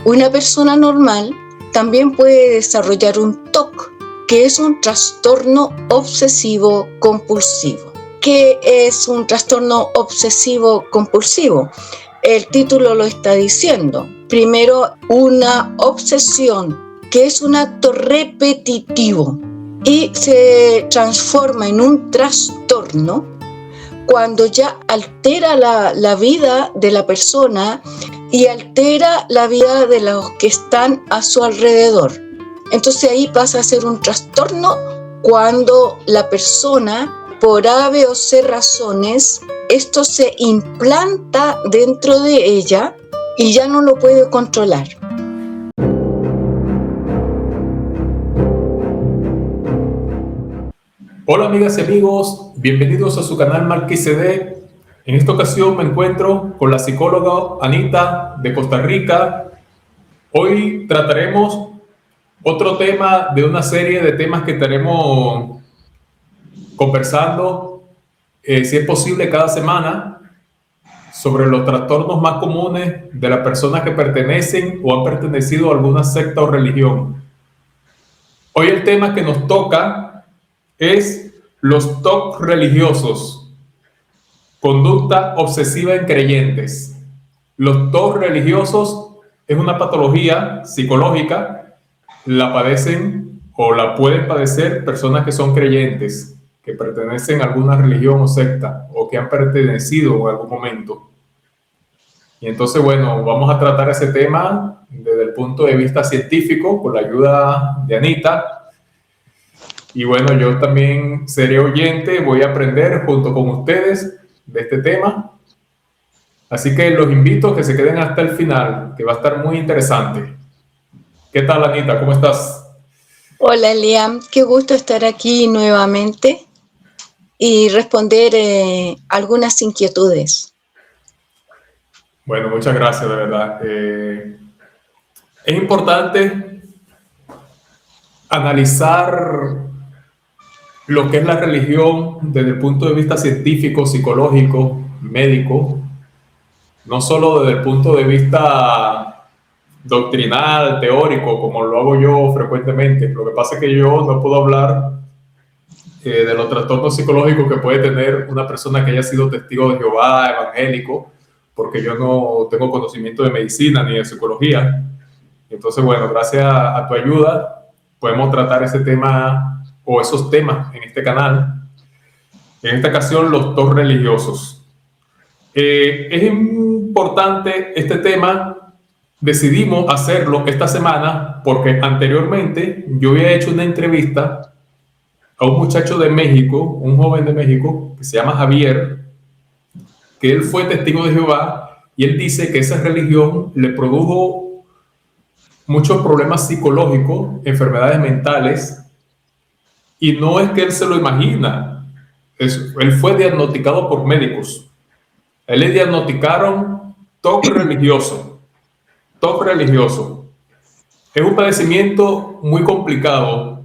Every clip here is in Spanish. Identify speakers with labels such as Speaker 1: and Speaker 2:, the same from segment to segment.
Speaker 1: Una persona normal también puede desarrollar un TOC, que es un trastorno obsesivo compulsivo. ¿Qué es un trastorno obsesivo compulsivo? El título lo está diciendo. Primero, una obsesión, que es un acto repetitivo y se transforma en un trastorno cuando ya altera la vida de la persona y altera la vida de los que están a su alrededor. Entonces ahí pasa a ser un trastorno cuando la persona, por A, B o C razones, esto se implanta dentro de ella y ya no lo puede controlar.
Speaker 2: Hola amigas y amigos, bienvenidos a su canal Marquis CD. En esta ocasión me encuentro con la psicóloga Anita de Costa Rica. Hoy trataremos otro tema de una serie de temas que estaremos conversando, si es posible, cada semana, sobre los trastornos más comunes de las personas que pertenecen o han pertenecido a alguna secta o religión. Hoy el tema que nos toca es los TOC religiosos, conducta obsesiva en creyentes. Los TOC religiosos es una patología psicológica, la padecen o la pueden padecer personas que son creyentes, que pertenecen a alguna religión o secta o que han pertenecido en algún momento. Y entonces, bueno, vamos a tratar ese tema desde el punto de vista científico con la ayuda de Anita. Y bueno, yo también seré oyente, voy a aprender junto con ustedes de este tema. Así que los invito a que se queden hasta el final, que va a estar muy interesante. ¿Qué tal, Anita? ¿Cómo estás?
Speaker 1: Hola, Liam. Qué gusto estar aquí nuevamente y responder algunas inquietudes.
Speaker 2: Bueno, muchas gracias, de verdad. Es importante analizar lo que es la religión desde el punto de vista científico, psicológico, médico, no solo desde el punto de vista doctrinal, teórico, como lo hago yo frecuentemente. Lo que pasa es que yo no puedo hablar de los trastornos psicológicos que puede tener una persona que haya sido testigo de Jehová, evangélico, porque yo no tengo conocimiento de medicina ni de psicología. Entonces, bueno, gracias a tu ayuda podemos tratar ese tema o esos temas en este canal. En esta ocasión, los TOC religiosos. Es importante este tema. Decidimos hacerlo esta semana porque anteriormente yo había hecho una entrevista a un muchacho de México, un joven de México que se llama Javier, que él fue testigo de Jehová y él dice que esa religión le produjo muchos problemas psicológicos, enfermedades mentales, y no es que él se lo imagina, él fue diagnosticado por médicos. A él le diagnosticaron TOC religioso. TOC religioso. Es un padecimiento muy complicado.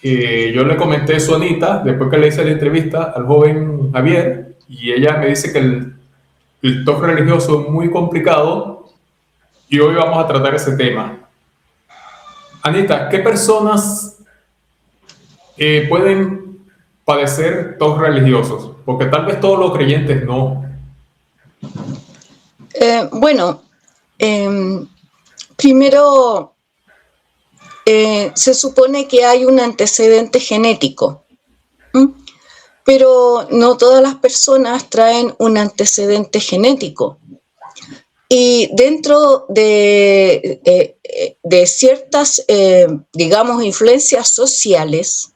Speaker 2: Yo le comenté eso a Anita, después que le hice la entrevista al joven Javier, y ella me dice que el TOC religioso es muy complicado, y hoy vamos a tratar ese tema. Anita, ¿qué personas pueden padecer TOC religiosos? Porque tal vez todos los creyentes no.
Speaker 1: Primero, se supone que hay un antecedente genético, pero no todas las personas traen un antecedente genético. Y dentro de ciertas, digamos, influencias sociales,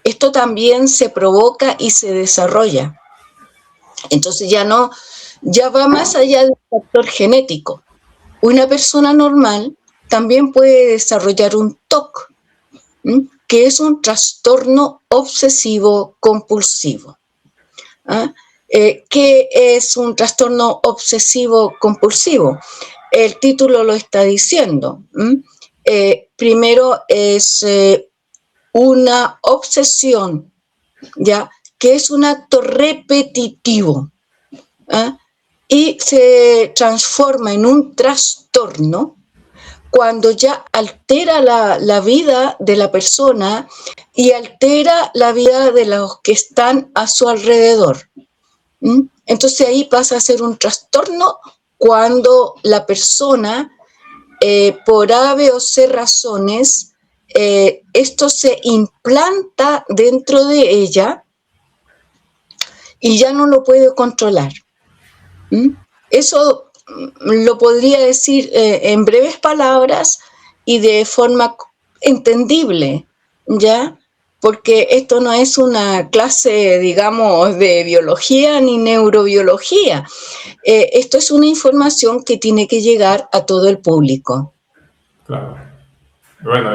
Speaker 1: esto también se provoca y se desarrolla. Entonces ya va más allá del factor genético. Una persona normal también puede desarrollar un TOC, que es un trastorno obsesivo compulsivo. ¿Qué es un trastorno obsesivo compulsivo? El título lo está diciendo. Primero es una obsesión, ¿ya? Que es un acto repetitivo y se transforma en un trastorno trastorno cuando ya altera la vida de la persona y altera la vida de los que están a su alrededor. Entonces ahí pasa a ser un trastorno cuando la persona, por A, B o C razones, esto se implanta dentro de ella y ya no lo puede controlar. Eso lo podría decir en breves palabras y de forma entendible, ¿ya? Porque esto no es una clase, digamos, de biología ni neurobiología. Esto es una información que tiene que llegar a todo el público.
Speaker 2: Claro. Bueno,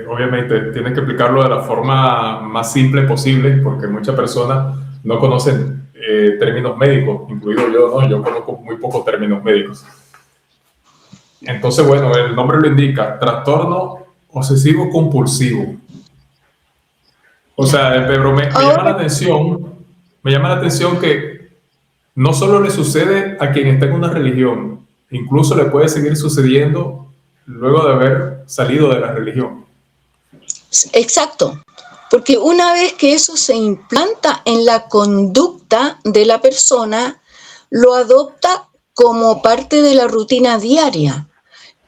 Speaker 2: obviamente tienes que explicarlo de la forma más simple posible, porque muchas personas no conocen términos médicos, incluido yo, ¿no? Yo conozco muy pocos términos médicos. Entonces, bueno, el nombre lo indica, trastorno obsesivo compulsivo. O sea, pero me llama la atención que no solo le sucede a quien está en una religión, incluso le puede seguir sucediendo luego de haber salido de la religión.
Speaker 1: Exacto, porque una vez que eso se implanta en la conducta de la persona, lo adopta como parte de la rutina diaria.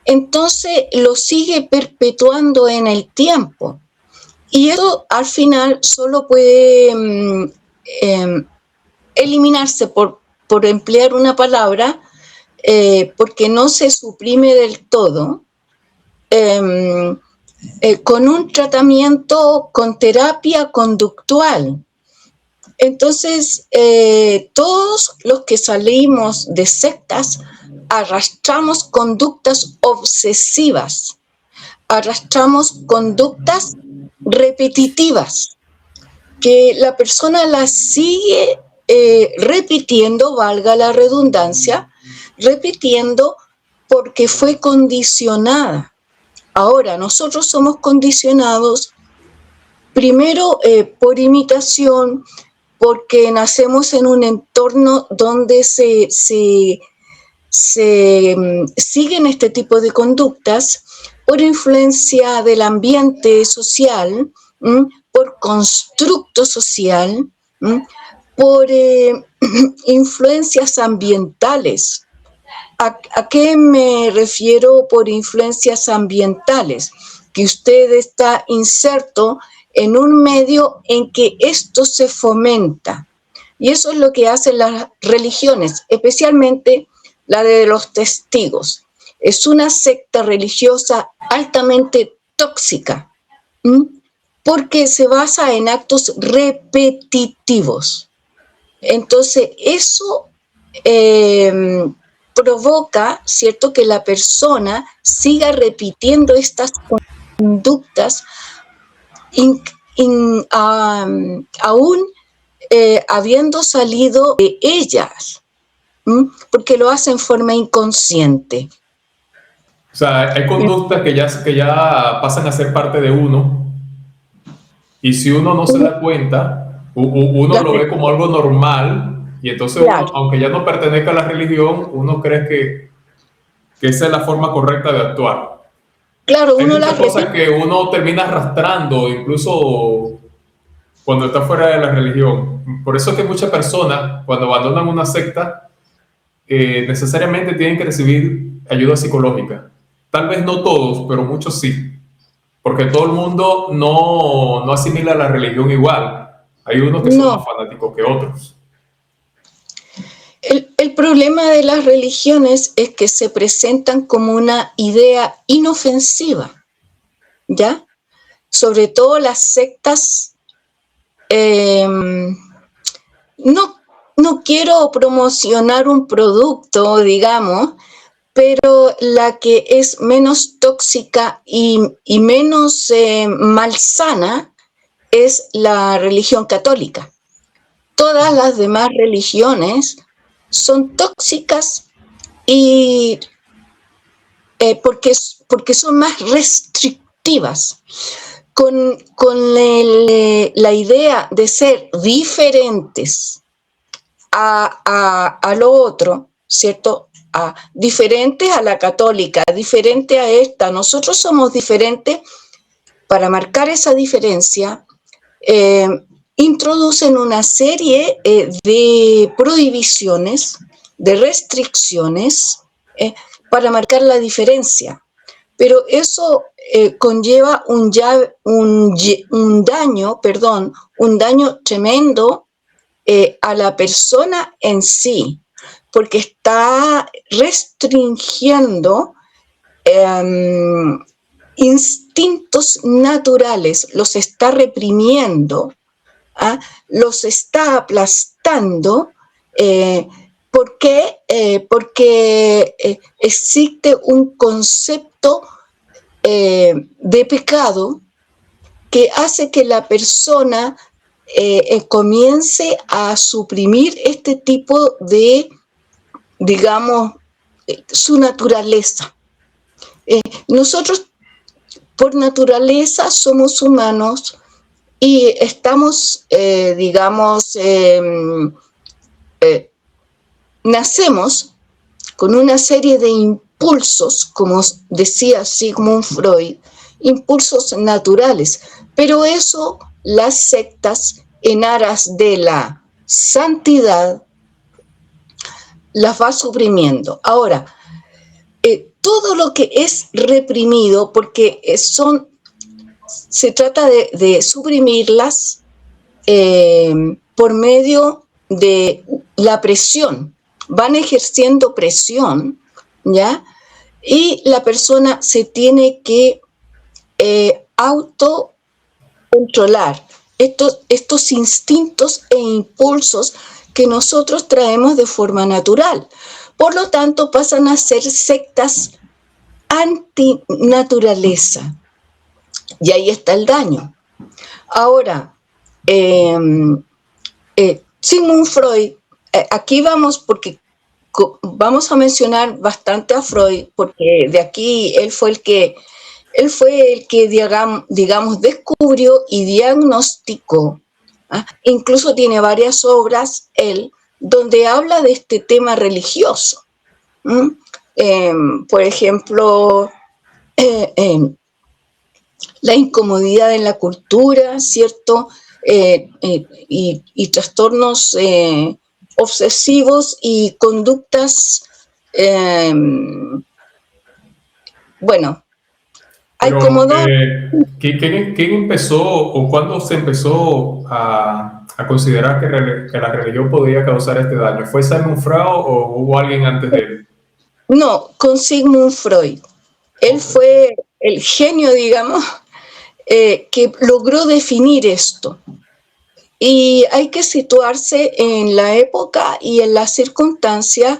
Speaker 1: Entonces lo sigue perpetuando en el tiempo. Y eso al final solo puede eliminarse, por emplear una palabra, porque no se suprime del todo, con un tratamiento con terapia conductual. Entonces, todos los que salimos de sectas arrastramos conductas obsesivas, arrastramos conductas repetitivas, que la persona las sigue repitiendo, valga la redundancia, repitiendo porque fue condicionada. Ahora, nosotros somos condicionados primero por imitación, porque nacemos en un entorno donde se siguen este tipo de conductas, por influencia del ambiente social, por constructo social, por influencias ambientales. ¿A qué me refiero por influencias ambientales? Que usted está inserto en un medio en que esto se fomenta. Y eso es lo que hacen las religiones, especialmente la de los testigos. Es una secta religiosa altamente tóxica, porque se basa en actos repetitivos. Entonces, eso provoca, ¿cierto?, que la persona siga repitiendo estas conductas aún habiendo salido de ellas, porque lo hace en forma inconsciente.
Speaker 2: O sea, hay conductas que ya pasan a ser parte de uno, y si uno no se da cuenta, uno lo ve como algo normal, y entonces uno, aunque ya no pertenezca a la religión, uno cree que esa es la forma correcta de actuar.
Speaker 1: Claro,
Speaker 2: hay muchas cosas que uno termina arrastrando, incluso cuando está fuera de la religión. Por eso es que muchas personas, cuando abandonan una secta, necesariamente tienen que recibir ayuda psicológica. Tal vez no todos, pero muchos sí. Porque todo el mundo no asimila la religión igual. Hay unos que son más fanáticos que otros.
Speaker 1: El problema de las religiones es que se presentan como una idea inofensiva, ¿ya? Sobre todo las sectas, no quiero promocionar un producto, digamos, pero la que es menos tóxica y menos malsana es la religión católica. Todas las demás religiones son tóxicas y porque son más restrictivas, con la idea de ser diferentes a lo otro, ¿cierto? Diferentes a la católica, diferente a esta. Nosotros somos diferentes. Para marcar esa diferencia, introducen una serie de prohibiciones, de restricciones, para marcar la diferencia. Pero eso conlleva un daño tremendo a la persona en sí, porque está restringiendo instintos naturales, los está reprimiendo, los está aplastando. ¿Por qué? Porque existe un concepto de pecado que hace que la persona comience a suprimir este tipo de, digamos, su naturaleza. Nosotros por naturaleza somos humanos y estamos, nacemos con una serie de impulsos, como decía Sigmund Freud, impulsos naturales, pero eso las sectas en aras de la santidad las va suprimiendo. Ahora, todo lo que es reprimido, porque se trata de suprimirlas por medio de la presión. Van ejerciendo presión, ¿ya? Y la persona se tiene que autocontrolar estos instintos e impulsos que nosotros traemos de forma natural. Por lo tanto, pasan a ser sectas antinaturaleza. Y ahí está el daño. Ahora, Sigmund Freud, aquí vamos porque vamos a mencionar bastante a Freud, porque de aquí él fue el que digamos, descubrió y diagnosticó. Incluso tiene varias obras, él, donde habla de este tema religioso. Por ejemplo, la incomodidad en la cultura, ¿cierto? Y trastornos obsesivos y conductas, bueno, hay como dos.
Speaker 2: ¿Quién empezó o cuándo se empezó a considerar que la religión podía causar este daño? ¿Fue Sigmund Freud o hubo alguien antes de él?
Speaker 1: No, con Sigmund Freud. Él fue el genio, digamos, que logró definir esto. Y hay que situarse en la época y en las circunstancias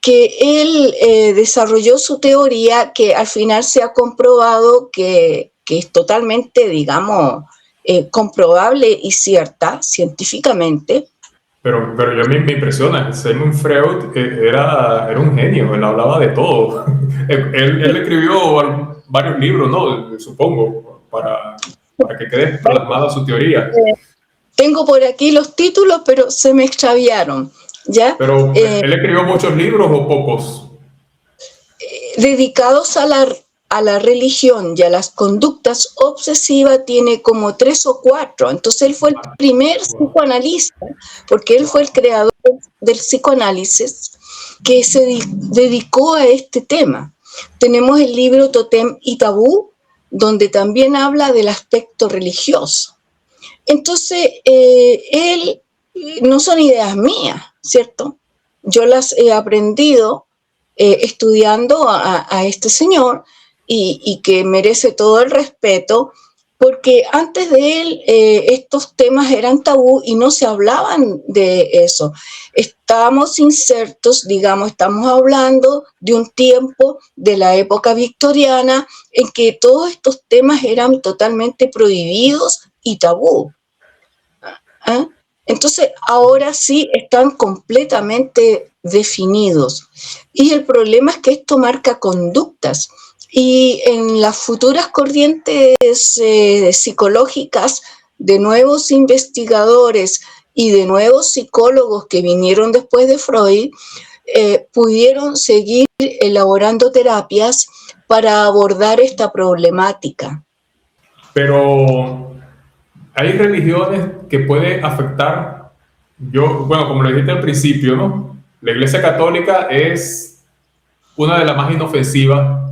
Speaker 1: que él desarrolló su teoría, que al final se ha comprobado que es totalmente, digamos, comprobable y cierta científicamente.
Speaker 2: Pero yo me impresiona, Sigmund Freud era un genio, él hablaba de todo. él escribió varios libros, ¿no? Supongo, para que quede plasmada su teoría.
Speaker 1: Tengo por aquí los títulos, pero se me extraviaron, ¿ya?
Speaker 2: Pero, ¿él escribió muchos libros o pocos?
Speaker 1: Dedicados a la religión y a las conductas obsesivas tiene como 3 o 4. Entonces él fue el primer psicoanalista, porque él fue el creador del psicoanálisis que se dedicó a este tema. Tenemos el libro Totem y Tabú, donde también habla del aspecto religioso. Entonces, él, no son ideas mías, ¿cierto? Yo las he aprendido estudiando a este señor y que merece todo el respeto, porque antes de él estos temas eran tabú y no se hablaban de eso. Estamos insertos, digamos, estamos hablando de un tiempo de la época victoriana en que todos estos temas eran totalmente prohibidos y tabú. Entonces, ahora sí están completamente definidos. Y el problema es que esto marca conductas. Y en las futuras corrientes psicológicas de nuevos investigadores y de nuevos psicólogos que vinieron después de Freud, pudieron seguir elaborando terapias para abordar esta problemática.
Speaker 2: Pero hay religiones que pueden afectar, bueno, como lo dijiste al principio, ¿no? La Iglesia Católica es una de las más inofensivas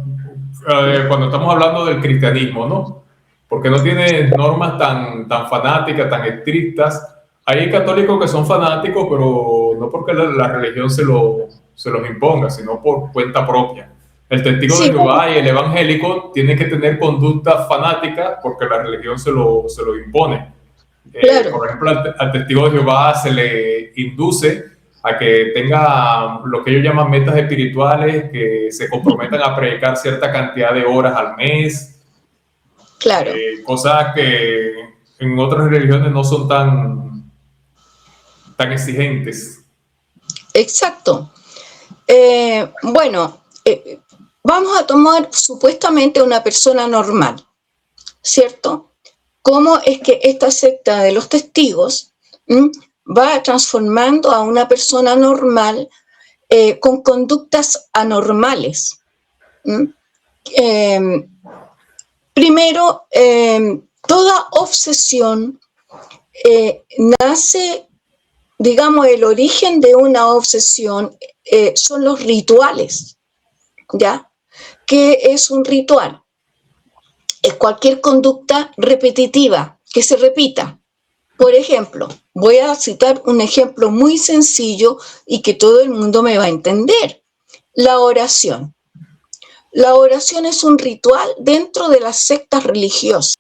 Speaker 2: cuando estamos hablando del cristianismo, ¿no? Porque no tiene normas tan fanáticas, tan estrictas. Hay católicos que son fanáticos, pero no porque la religión se los imponga, sino por cuenta propia. El testigo de
Speaker 1: Sí,
Speaker 2: Jehová y el evangélico tienen que tener conducta fanática porque la religión se lo impone.
Speaker 1: claro.
Speaker 2: Por ejemplo, al testigo de Jehová se le induce a que tenga lo que ellos llaman metas espirituales, que se comprometan a predicar cierta cantidad de horas al mes,
Speaker 1: Claro.
Speaker 2: cosas que en otras religiones no son tan exigentes.
Speaker 1: Exacto. Bueno, vamos a tomar supuestamente una persona normal, ¿cierto? ¿Cómo es que esta secta de los testigos va transformando a una persona normal con conductas anormales? Primero, toda obsesión nace, digamos, el origen de una obsesión son los rituales, ¿ya? ¿Qué es un ritual? Es cualquier conducta repetitiva, que se repita. Por ejemplo, voy a citar un ejemplo muy sencillo y que todo el mundo me va a entender. La oración. La oración es un ritual dentro de las sectas religiosas,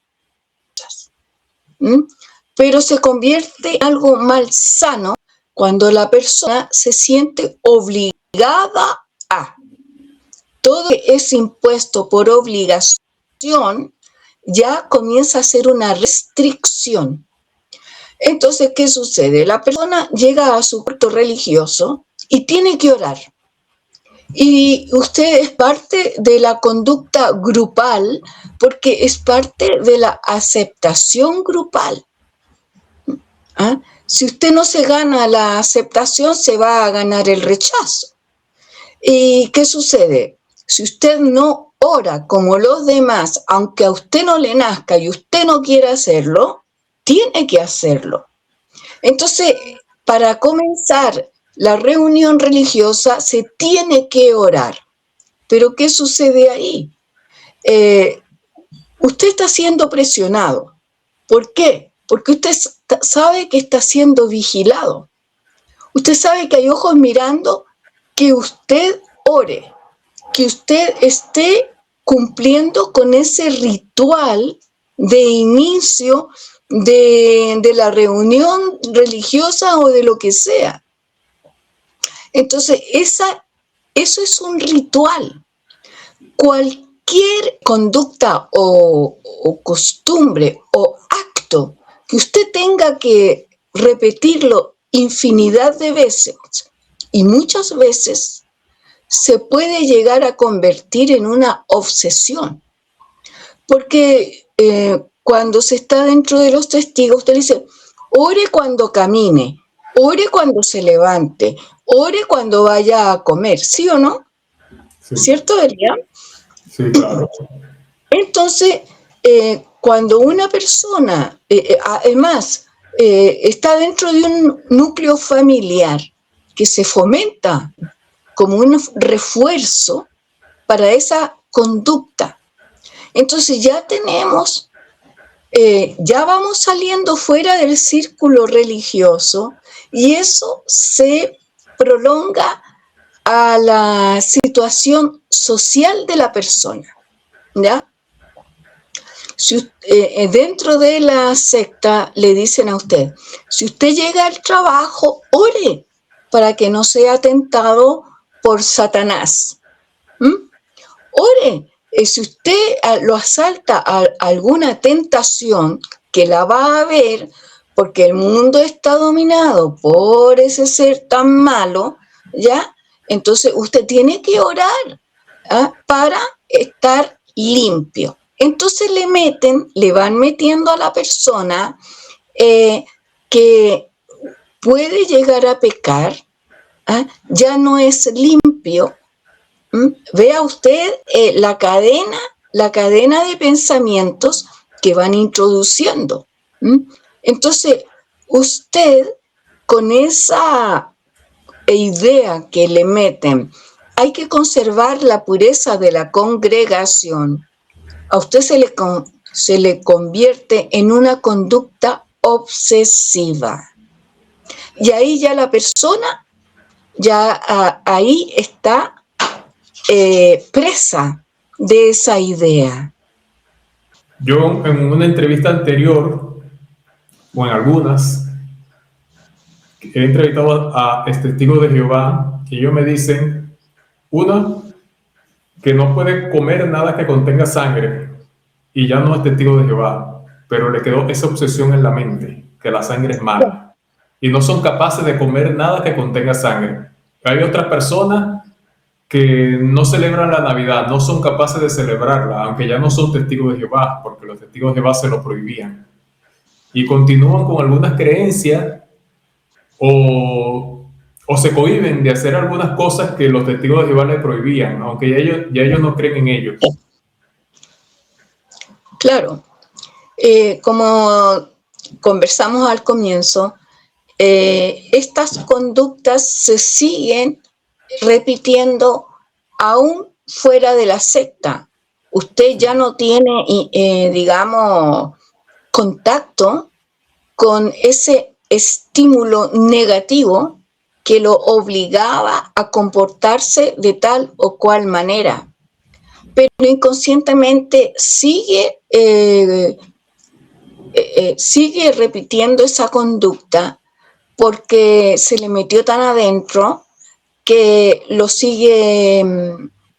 Speaker 1: pero se convierte en algo malsano cuando la persona se siente obligada a. Todo lo que es impuesto por obligación ya comienza a ser una restricción. Entonces, ¿qué sucede? La persona llega a su culto religioso y tiene que orar. Y usted es parte de la conducta grupal porque es parte de la aceptación grupal. ¿Ah? Si usted no se gana la aceptación, se va a ganar el rechazo. ¿Y qué sucede? Si usted no ora como los demás, aunque a usted no le nazca y usted no quiera hacerlo, tiene que hacerlo. Entonces, para comenzar la reunión religiosa se tiene que orar. Pero ¿qué sucede ahí? Usted está siendo presionado. ¿Por qué? Porque usted sabe que está siendo vigilado. Usted sabe que hay ojos mirando que usted ore, que usted esté cumpliendo con ese ritual de inicio de la reunión religiosa o de lo que sea. Entonces, eso es un ritual. Cualquier conducta o costumbre o acto que usted tenga que repetirlo infinidad de veces y muchas veces, se puede llegar a convertir en una obsesión. Porque cuando se está dentro de los testigos, usted dice, ore cuando camine, ore cuando se levante, ore cuando vaya a comer, ¿sí o no? Sí. ¿Cierto, Elian?
Speaker 2: Sí, claro.
Speaker 1: Entonces, cuando una persona, además, está dentro de un núcleo familiar que se fomenta como un refuerzo para esa conducta, entonces ya tenemos, ya vamos saliendo fuera del círculo religioso y eso se prolonga a la situación social de la persona, ¿ya? Si, dentro de la secta le dicen a usted, si usted llega al trabajo, ore para que no sea tentado por Satanás. Ore. Si usted lo asalta a alguna tentación, que la va a haber, porque el mundo está dominado por ese ser tan malo, ¿ya? Entonces usted tiene que orar para estar limpio. Entonces le van metiendo a la persona que puede llegar a pecar ya no es limpio. Vea usted la cadena de pensamientos que van introduciendo. Entonces, usted con esa idea que le meten, hay que conservar la pureza de la congregación, a usted se le convierte en una conducta obsesiva. Y ahí ya la persona, ahí está presa de esa idea.
Speaker 2: Yo en una entrevista anterior, o en algunas, he entrevistado a testigos de Jehová y ellos me dicen, una, que no puede comer nada que contenga sangre y ya no es testigo de Jehová, pero le quedó esa obsesión en la mente, que la sangre es mala y no son capaces de comer nada que contenga sangre. Hay otras personas que no celebran la Navidad, no son capaces de celebrarla, aunque ya no son testigos de Jehová, porque los testigos de Jehová se lo prohibían. Y continúan con algunas creencias o se cohíben de hacer algunas cosas que los testigos de Jehová les prohibían, aunque ya ellos no creen en ellos.
Speaker 1: Claro, como conversamos al comienzo, estas conductas se siguen repitiendo aún fuera de la secta. Usted ya no tiene, digamos, contacto con ese estímulo negativo que lo obligaba a comportarse de tal o cual manera. Pero inconscientemente sigue repitiendo esa conducta porque se le metió tan adentro que lo sigue...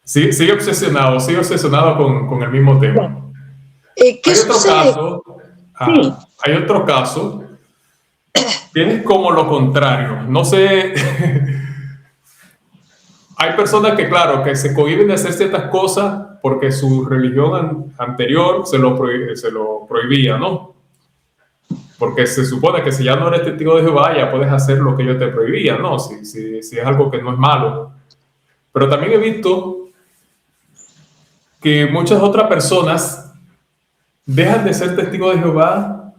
Speaker 2: Sigue obsesionado con el mismo tema.
Speaker 1: ¿Qué sucede?
Speaker 2: Hay otro caso que es como lo contrario. No sé... Hay personas que, claro, que se cohíben de hacer ciertas cosas porque su religión anterior se lo prohibía, ¿no? Porque se supone que si ya no eres testigo de Jehová, ya puedes hacer lo que ellos te prohibían, ¿no? Si es algo que no es malo. Pero también he visto que muchas otras personas dejan de ser testigos de Jehová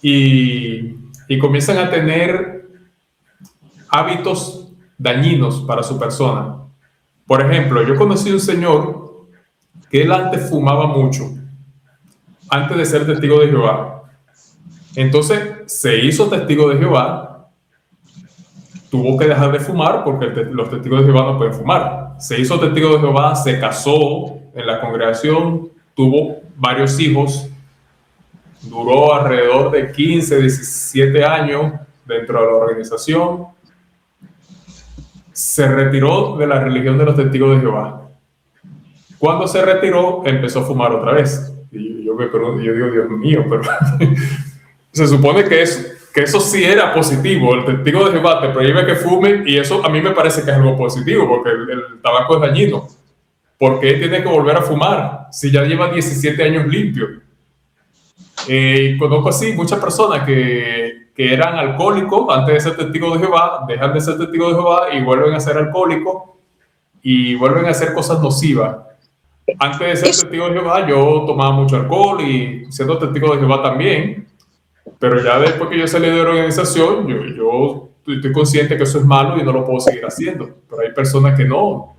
Speaker 2: y comienzan a tener hábitos dañinos para su persona. Por ejemplo, yo conocí a un señor que él antes fumaba mucho, antes de ser testigo de Jehová. Entonces se hizo testigo de Jehová, tuvo que dejar de fumar porque los testigos de Jehová no pueden fumar. Se hizo testigo de Jehová, se casó en la congregación, tuvo varios hijos, duró alrededor de 15, 17 años dentro de la organización. Se retiró de la religión de los testigos de Jehová. Cuando se retiró, empezó a fumar otra vez. Y yo digo, Dios mío, pero se supone que eso sí era positivo. El testigo de Jehová te prohíbe que fume y eso a mí me parece que es algo positivo porque el tabaco es dañino. ¿Por qué tiene que volver a fumar si ya lleva 17 años limpio? Conozco así muchas personas que eran alcohólicos antes de ser testigos de Jehová, dejan de ser testigos de Jehová y vuelven a ser alcohólicos y vuelven a hacer cosas nocivas. Antes de ser testigo de Jehová yo tomaba mucho alcohol y siendo testigo de Jehová también, pero ya después que yo salí de la organización yo estoy consciente que eso es malo y no lo puedo seguir haciendo. Pero hay personas que no,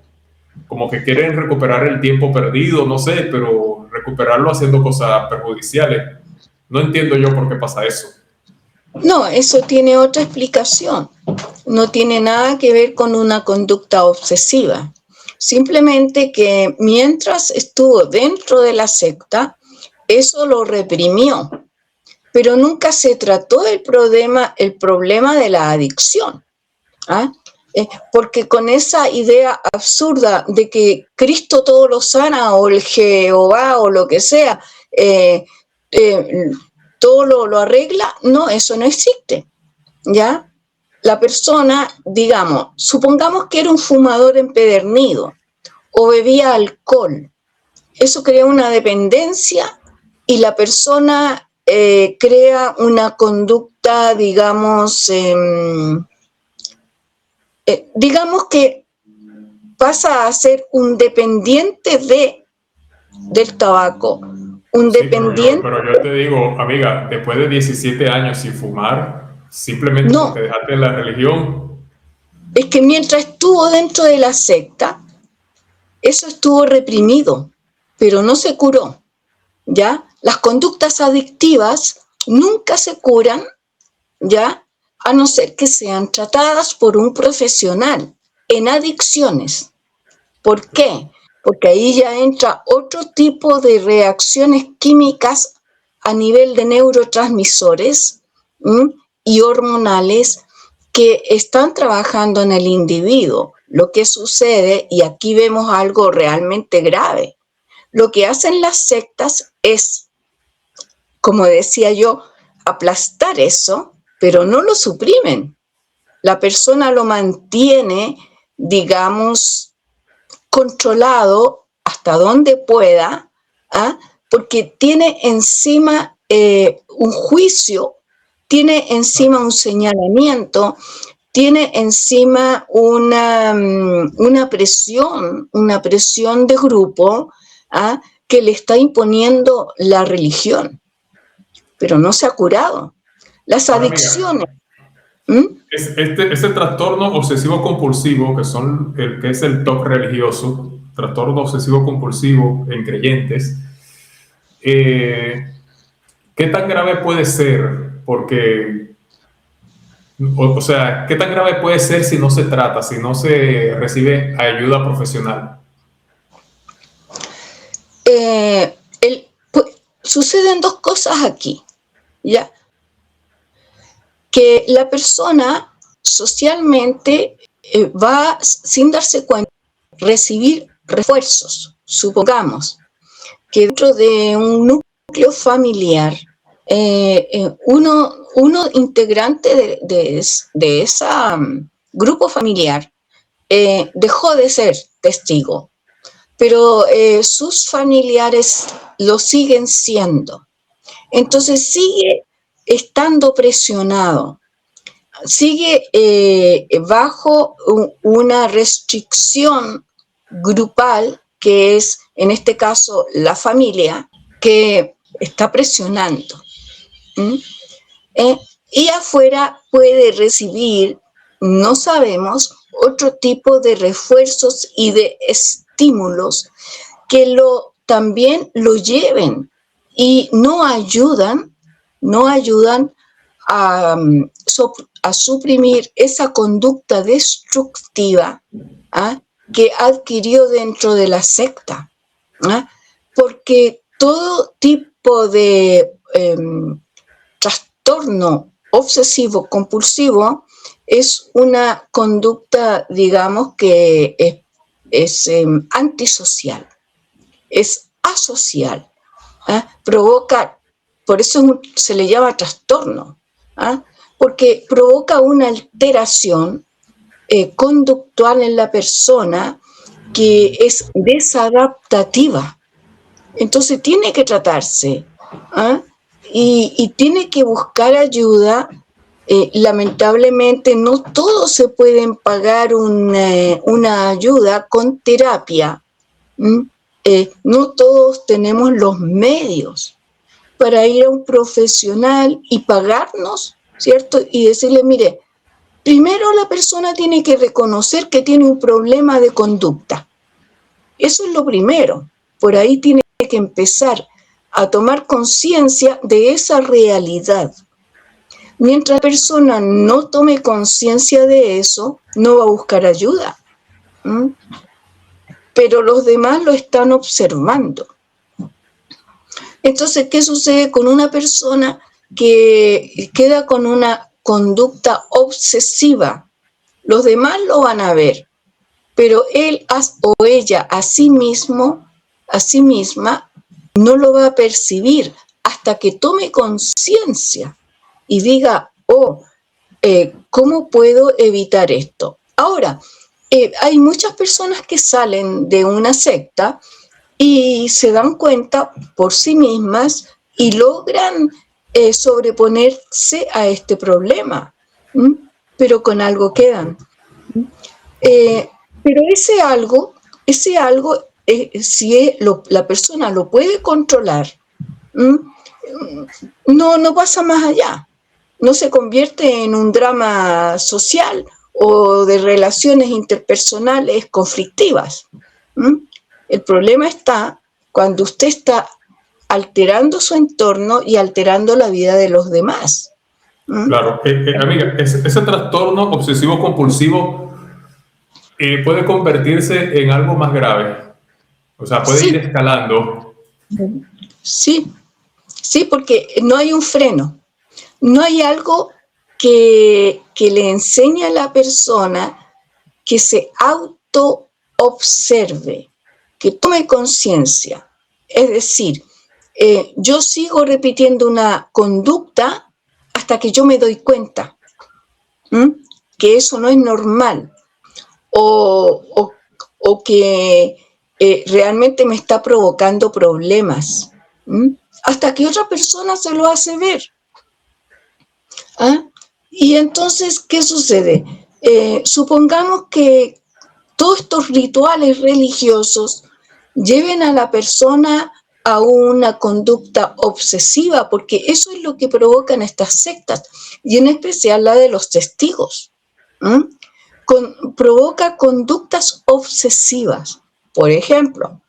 Speaker 2: como que quieren recuperar el tiempo perdido, no sé, pero recuperarlo haciendo cosas perjudiciales. No entiendo yo por qué pasa eso.
Speaker 1: No, eso tiene otra explicación. No tiene nada que ver con una conducta obsesiva. Simplemente que mientras estuvo dentro de la secta, eso lo reprimió. Pero nunca se trató el problema de la adicción. Porque con esa idea absurda de que Cristo todo lo sana o el Jehová o lo que sea, todo lo arregla, no, eso no existe, ¿ya? La persona, digamos, supongamos que era un fumador empedernido o bebía alcohol, eso crea una dependencia y la persona crea una conducta, digamos, digamos que pasa a ser un dependiente del tabaco, un
Speaker 2: Sí,
Speaker 1: dependiente.
Speaker 2: pero yo te digo, amiga, después de 17 años sin fumar, simplemente porque
Speaker 1: No,
Speaker 2: dejaste la religión.
Speaker 1: es que mientras estuvo dentro de la secta, eso estuvo reprimido, pero no se curó, ¿ya? Las conductas adictivas nunca se curan, ¿ya? A no ser que sean tratadas por un profesional en adicciones. ¿Por qué? Porque ahí ya entra otro tipo de reacciones químicas a nivel de neurotransmisores, ¿m? Y hormonales que están trabajando en el individuo. Lo que sucede, y aquí vemos algo realmente grave, lo que hacen las sectas es, como decía yo, aplastar eso, pero no lo suprimen. La persona lo mantiene, digamos, controlado hasta donde pueda, ¿ah? Porque tiene encima un juicio, tiene encima un señalamiento, tiene encima una presión de grupo, ¿ah? Que le está imponiendo la religión, pero no se ha curado. Las
Speaker 2: Ahora, amiga,
Speaker 1: adicciones. ¿Mm?
Speaker 2: este trastorno obsesivo compulsivo, que es el TOC religioso, trastorno obsesivo compulsivo en creyentes, eh, ¿qué tan grave puede ser? Porque, o sea, ¿qué tan grave puede ser si no se trata, si no se recibe ayuda profesional?
Speaker 1: Eh, pues, suceden dos cosas aquí, ¿ya? Que la persona socialmente va sin darse cuenta recibir refuerzos. Supongamos que dentro de un núcleo familiar, uno integrante de ese grupo familiar dejó de ser testigo, pero sus familiares lo siguen siendo. Entonces sigue estando presionado, sigue bajo una restricción grupal, que es, en este caso, la familia, que está presionando. ¿Mm? Y afuera puede recibir, no sabemos, otro tipo de refuerzos y de estímulos que también lo lleven y no ayudan a, a suprimir esa conducta destructiva, ¿ah? Que adquirió dentro de la secta, ¿ah? Porque todo tipo de trastorno obsesivo compulsivo es una conducta, digamos, que es antisocial, es asocial, ¿ah? Provoca, por eso se le llama trastorno, ¿ah? Porque provoca una alteración conductual en la persona que es desadaptativa. Entonces tiene que tratarse, ¿ah? Y tiene que buscar ayuda. Lamentablemente no todos se pueden pagar una ayuda con terapia. No todos tenemos los medios para ir a un profesional y pagarnos, ¿cierto? Y decirle, mire, primero la persona tiene que reconocer que tiene un problema de conducta. Eso es lo primero. Por ahí tiene que empezar a tomar conciencia de esa realidad. Mientras la persona no tome conciencia de eso, no va a buscar ayuda. Pero los demás lo están observando. Entonces, ¿qué sucede con una persona que queda con una conducta obsesiva? Los demás lo van a ver, pero él o ella a sí misma, no lo va a percibir hasta que tome conciencia y diga, ¿cómo puedo evitar esto? Ahora, hay muchas personas que salen de una secta y se dan cuenta por sí mismas y logran sobreponerse a este problema, pero con algo quedan. Pero ese algo la persona lo puede controlar, no pasa más allá, no se convierte en un drama social o de relaciones interpersonales conflictivas. El problema está cuando usted está alterando su entorno y alterando la vida de los demás.
Speaker 2: Claro, amiga, ese trastorno obsesivo compulsivo puede convertirse en algo más grave. O sea, puede ir escalando.
Speaker 1: Sí, porque no hay un freno. No hay algo que le enseñe a la persona que se auto-observe, que tome conciencia. Es decir, yo sigo repitiendo una conducta hasta que yo me doy cuenta que eso no es normal o que realmente me está provocando problemas, hasta que otra persona se lo hace ver. Y entonces, ¿qué sucede? Supongamos que todos estos rituales religiosos lleven a la persona a una conducta obsesiva, porque eso es lo que provocan estas sectas, y en especial la de los testigos. Provoca conductas obsesivas. Por ejemplo,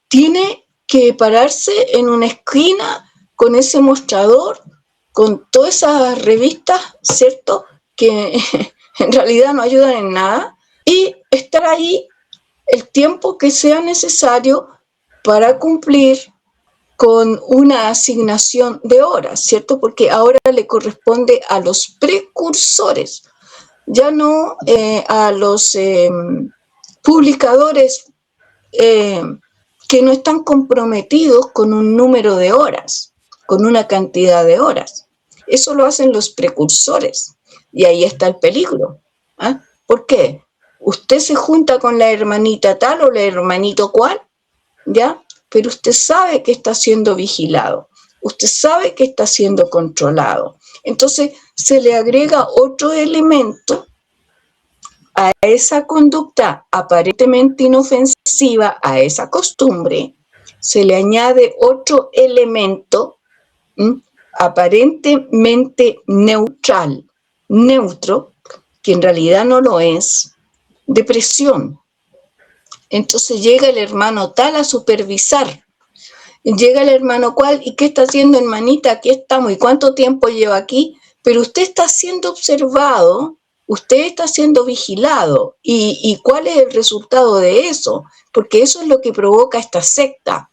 Speaker 1: tiene que pararse en una esquina con ese mostrador, con todas esas revistas, ¿cierto?, que en realidad no ayudan en nada, y estar ahí el tiempo que sea necesario para cumplir con una asignación de horas, ¿cierto? Porque ahora le corresponde a los precursores, ya no a los publicadores que no están comprometidos con un número de horas, con una cantidad de horas. Eso lo hacen los precursores, y ahí está el peligro. ¿Por qué? Usted se junta con la hermanita tal o la hermanito cual, ¿ya? Pero usted sabe que está siendo vigilado, usted sabe que está siendo controlado. Entonces se le agrega otro elemento a esa conducta aparentemente inofensiva, a esa costumbre, se le añade otro elemento aparentemente neutro, que en realidad no lo es, de presión. Entonces llega el hermano tal a supervisar, llega el hermano cual, ¿y qué está haciendo, hermanita? Aquí estamos, ¿y cuánto tiempo lleva aquí? Pero usted está siendo observado, usted está siendo vigilado, ¿y cuál es el resultado de eso? Porque eso es lo que provoca esta secta,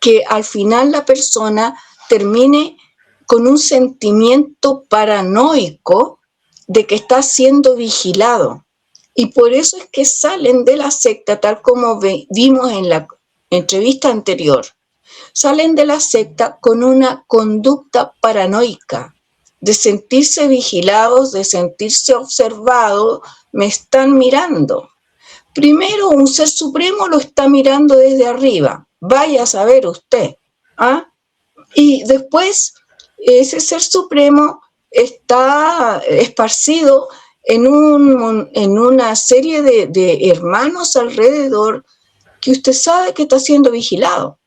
Speaker 1: que al final la persona termine con un sentimiento paranoico de que está siendo vigilado. Y por eso es que salen de la secta, tal como vimos en la entrevista anterior. Salen de la secta con una conducta paranoica, de sentirse vigilados, de sentirse observados, me están mirando. Primero, un ser supremo lo está mirando desde arriba, vaya a saber usted. Y después, ese ser supremo está esparcido en una serie de hermanos alrededor, que usted sabe que está siendo vigilado.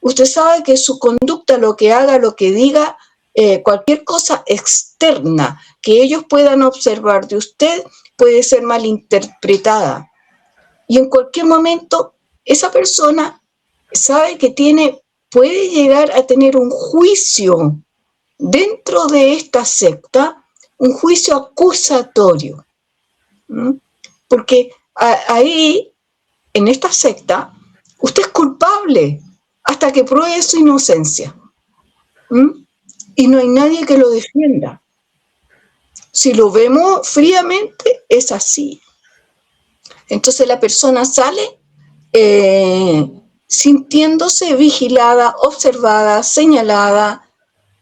Speaker 1: Usted sabe que su conducta, lo que haga, lo que diga, cualquier cosa externa que ellos puedan observar de usted puede ser malinterpretada. Y en cualquier momento esa persona sabe que puede llegar a tener un juicio dentro de esta secta, un juicio acusatorio. Porque ahí, en esta secta, usted es culpable hasta que pruebe su inocencia. Y no hay nadie que lo defienda. Si lo vemos fríamente, es así. Entonces la persona sale sintiéndose vigilada, observada, señalada,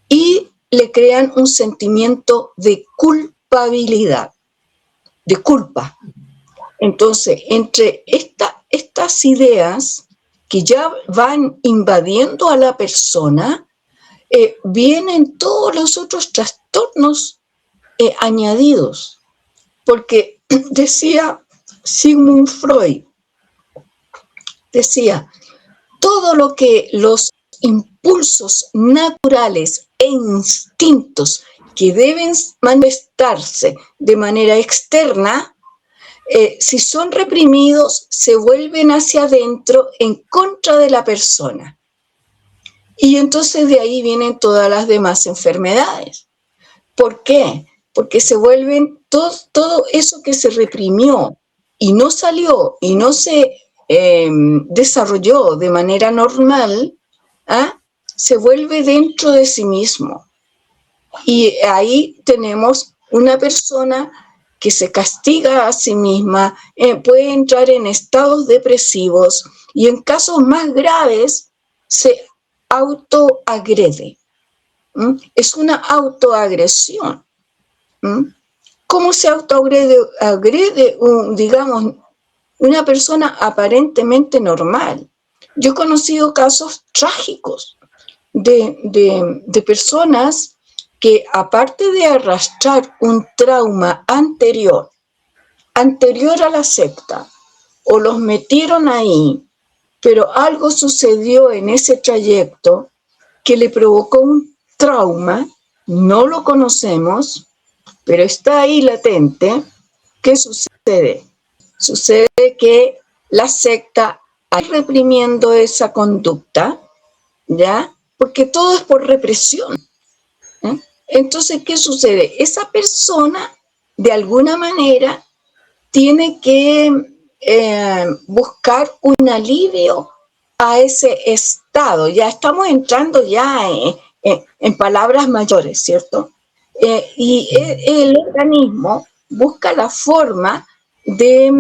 Speaker 1: y le crean un sentimiento de culpabilidad, de culpa. Entonces, entre estas ideas que ya van invadiendo a la persona, vienen todos los otros trastornos añadidos, porque decía Sigmund Freud, decía, todo lo que los impulsos naturales e instintos que deben manifestarse de manera externa, si son reprimidos, se vuelven hacia adentro en contra de la persona. Y entonces de ahí vienen todas las demás enfermedades. ¿Por qué? Porque se vuelven todo eso que se reprimió y no salió y no se desarrolló de manera normal, se vuelve dentro de sí mismo. Y ahí tenemos una persona que se castiga a sí misma, puede entrar en estados depresivos y en casos más graves se autoagrede. Es una autoagresión. ¿Cómo se autoagrede? Digamos, una persona aparentemente normal. Yo he conocido casos trágicos de personas que, aparte de arrastrar un trauma anterior a la secta, o los metieron ahí, pero algo sucedió en ese trayecto que le provocó un trauma, no lo conocemos, pero está ahí latente. ¿Qué sucede? Sucede que la secta está reprimiendo esa conducta, ¿ya? Porque todo es por represión. Entonces, ¿qué sucede? Esa persona, de alguna manera, tiene que buscar un alivio a ese estado. Ya estamos entrando ya en palabras mayores, ¿cierto? Y el organismo busca la forma de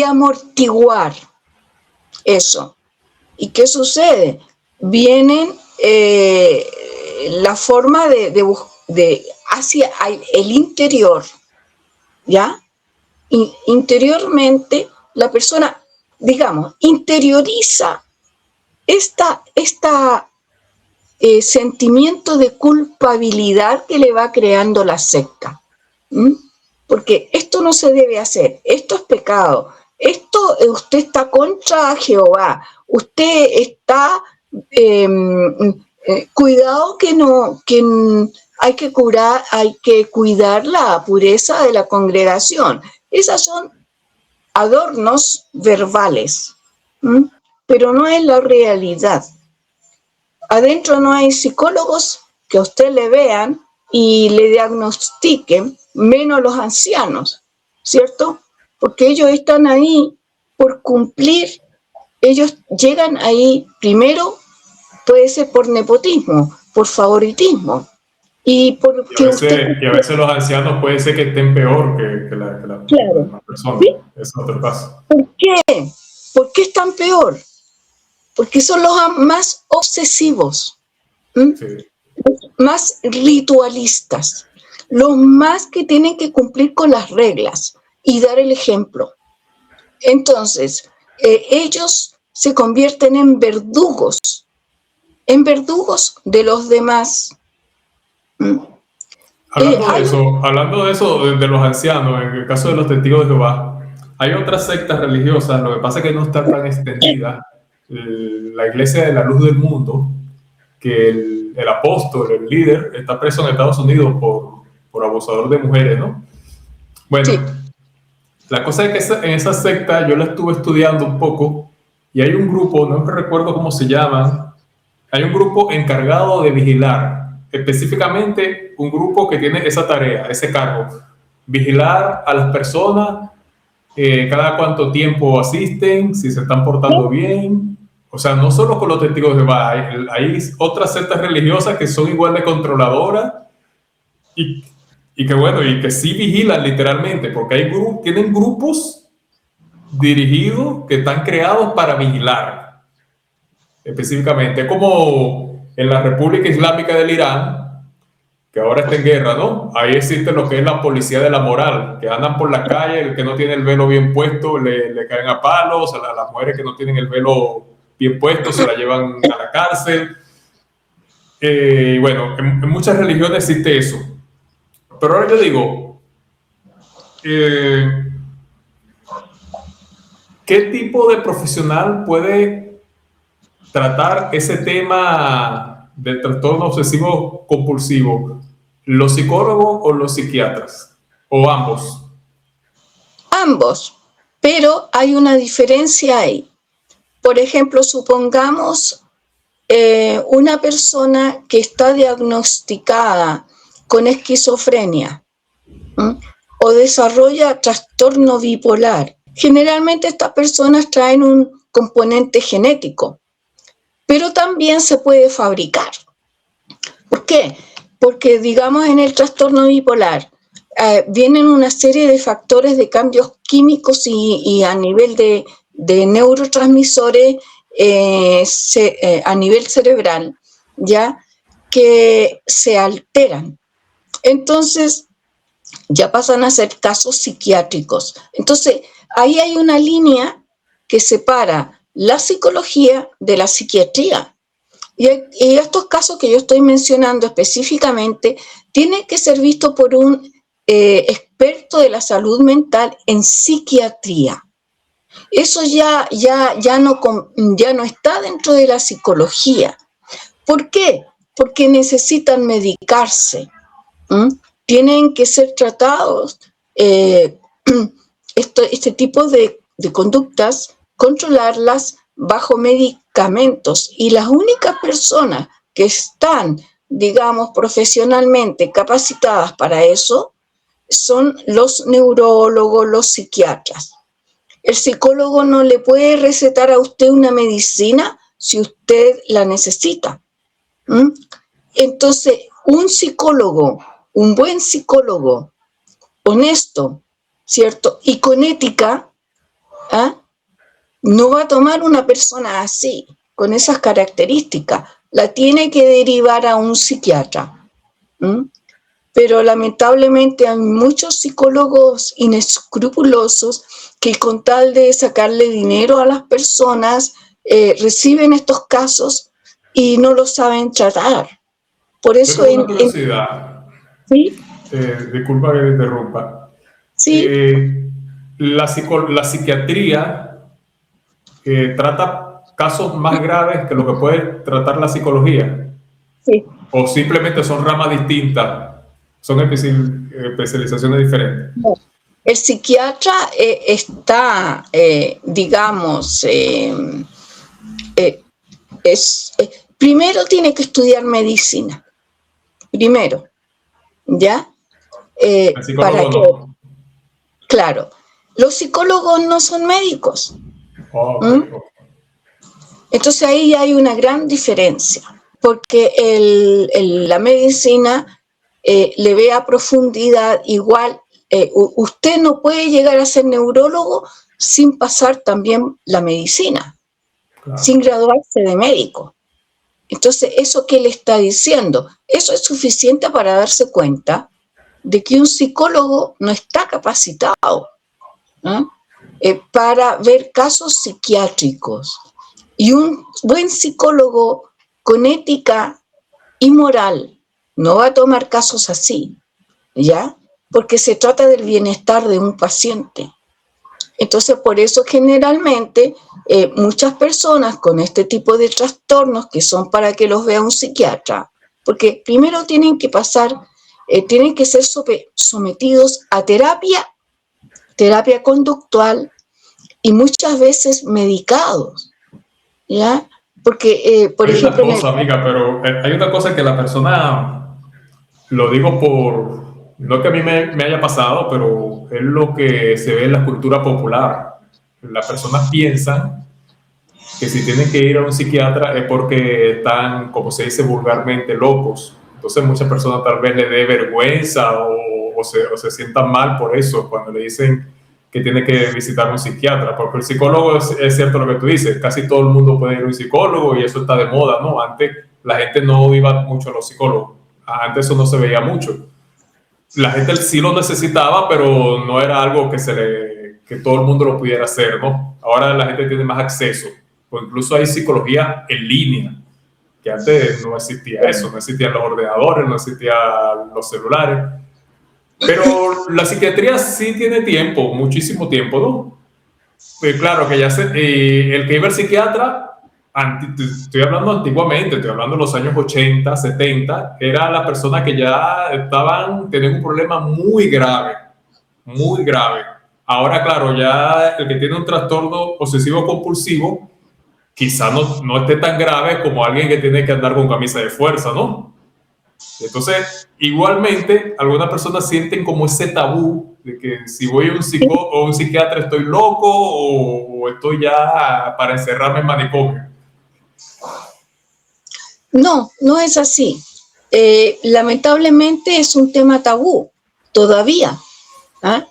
Speaker 1: amortiguar eso. ¿Y qué sucede? Vienen la forma de hacia el interior, ¿ya? Interiormente la persona, digamos, interioriza sentimiento de culpabilidad que le va creando la secta. Porque esto no se debe hacer, esto es pecado, usted está contra Jehová, usted está, cuidado que hay que cuidar la pureza de la congregación. Esas son adornos verbales, pero no es la realidad. Adentro no hay psicólogos que a usted le vean y le diagnostiquen, menos los ancianos, ¿cierto? Porque ellos están ahí por cumplir, ellos llegan ahí primero, puede ser por nepotismo, por favoritismo. Y
Speaker 2: a veces los ancianos puede ser que estén peor que la persona. ¿Sí? Es otro caso.
Speaker 1: ¿Por qué? ¿Por qué están peor? Porque son los más obsesivos, sí, los más ritualistas, los más que tienen que cumplir con las reglas y dar el ejemplo. Entonces, ellos se convierten en verdugos de los demás.
Speaker 2: Hablando de eso, de los ancianos, en el caso de los testigos de Jehová, hay otras sectas religiosas, lo que pasa es que no está tan extendida. La Iglesia de la Luz del Mundo, que el apóstol, el líder, está preso en Estados Unidos por abusador de mujeres, ¿no? Bueno, sí. La cosa es que en esa secta yo la estuve estudiando un poco y hay un grupo, no me recuerdo cómo se llaman, hay un grupo encargado de vigilar, específicamente un grupo que tiene esa tarea, ese cargo, vigilar a las personas, cada cuánto tiempo asisten, si se están portando bien. O sea, no solo con los testigos de Jehová, hay otras sectas religiosas que son igual de controladoras y que bueno, y que sí vigilan literalmente, porque tienen grupos dirigidos que están creados para vigilar específicamente, como en la República Islámica del Irán, que ahora está en guerra, ¿no? Ahí existe lo que es la policía de la moral, que andan por la calle, el que no tiene el velo bien puesto le caen a palos, a las mujeres que no tienen el velo bien puesto se la llevan a la cárcel. bueno, en muchas religiones existe eso. Pero ahora yo digo, ¿qué tipo de profesional puede tratar ese tema del trastorno obsesivo compulsivo? ¿Los psicólogos o los psiquiatras? ¿O ambos?
Speaker 1: Ambos, pero hay una diferencia ahí. Por ejemplo, supongamos una persona que está diagnosticada con esquizofrenia, ¿m? O desarrolla trastorno bipolar. Generalmente estas personas traen un componente genético, pero también se puede fabricar. ¿Por qué? Porque, digamos, en el trastorno bipolar vienen una serie de factores de cambios químicos y a nivel de neurotransmisores a nivel cerebral, ya, que se alteran. Entonces, ya pasan a ser casos psiquiátricos. Entonces, ahí hay una línea que separa la psicología de la psiquiatría. Y estos casos que yo estoy mencionando específicamente tienen que ser vistos por un experto de la salud mental en psiquiatría. Eso ya no está dentro de la psicología. ¿Por qué? Porque necesitan medicarse. Tienen que ser tratados este tipo de conductas, controlarlas bajo medicamentos, y las únicas personas que están, digamos, profesionalmente capacitadas para eso son los neurólogos, los psiquiatras. El psicólogo no le puede recetar a usted una medicina si usted la necesita. Entonces, un psicólogo, un buen psicólogo, honesto, ¿cierto? Y con ética, no va a tomar una persona así, con esas características. La tiene que derivar a un psiquiatra. Pero lamentablemente hay muchos psicólogos inescrupulosos que, con tal de sacarle dinero a las personas, reciben estos casos y no los saben tratar. Por eso
Speaker 2: tengo una curiosidad.
Speaker 1: ¿Sí?
Speaker 2: Disculpa que te interrumpa.
Speaker 1: Sí.
Speaker 2: La psiquiatría trata casos más graves que lo que puede tratar la psicología.
Speaker 1: Sí.
Speaker 2: O simplemente son ramas distintas, son especializaciones diferentes.
Speaker 1: El psiquiatra está, digamos, primero tiene que estudiar medicina. Primero, ¿ya?
Speaker 2: El psicólogo no.
Speaker 1: Claro, los psicólogos no son médicos.
Speaker 2: Okay.
Speaker 1: Entonces ahí hay una gran diferencia, porque la medicina le ve a profundidad. Igual, usted no puede llegar a ser neurólogo sin pasar también la medicina, claro, sin graduarse de médico. Entonces, ¿eso qué le está diciendo? Eso es suficiente para darse cuenta de que un psicólogo no está capacitado para ver casos psiquiátricos. Y un buen psicólogo con ética y moral no va a tomar casos así, ¿ya? Porque se trata del bienestar de un paciente. Entonces, por eso generalmente muchas personas con este tipo de trastornos, que son para que los vea un psiquiatra, porque primero tienen que pasar, tienen que ser sometidos a terapia conductual, y muchas veces medicados, ¿ya? Porque, por ejemplo...
Speaker 2: Hay una cosa, amiga, pero hay una cosa que la persona, lo digo por... No que a mí me haya pasado, pero es lo que se ve en la cultura popular. Las personas piensan que si tienen que ir a un psiquiatra es porque están, como se dice vulgarmente, locos. Entonces muchas personas tal vez le dé vergüenza o se sientan mal por eso cuando le dicen que tiene que visitar a un psiquiatra, porque el psicólogo es cierto lo que tú dices, casi todo el mundo puede ir a un psicólogo y eso está de moda, ¿no? Antes la gente no iba mucho a los psicólogos, antes eso no se veía mucho. La gente sí lo necesitaba, pero no era algo que todo el mundo lo pudiera hacer, ¿no? Ahora la gente tiene más acceso, o incluso hay psicología en línea, que antes no existía eso, no existían los ordenadores, no existían los celulares. Pero la psiquiatría sí tiene tiempo, muchísimo tiempo, ¿no? Pues claro, que ya el que iba al psiquiatra, estoy hablando antiguamente, estoy hablando de los años 80, 70, era la persona que ya tenían un problema muy grave, muy grave. Ahora, claro, ya el que tiene un trastorno obsesivo compulsivo, quizá no esté tan grave como alguien que tiene que andar con camisa de fuerza, ¿no? Entonces, igualmente, algunas personas sienten como ese tabú de que si voy a un psicólogo o un psiquiatra estoy loco o estoy ya para encerrarme en manicomio.
Speaker 1: No, no es así. Lamentablemente es un tema tabú todavía. ¿Ah?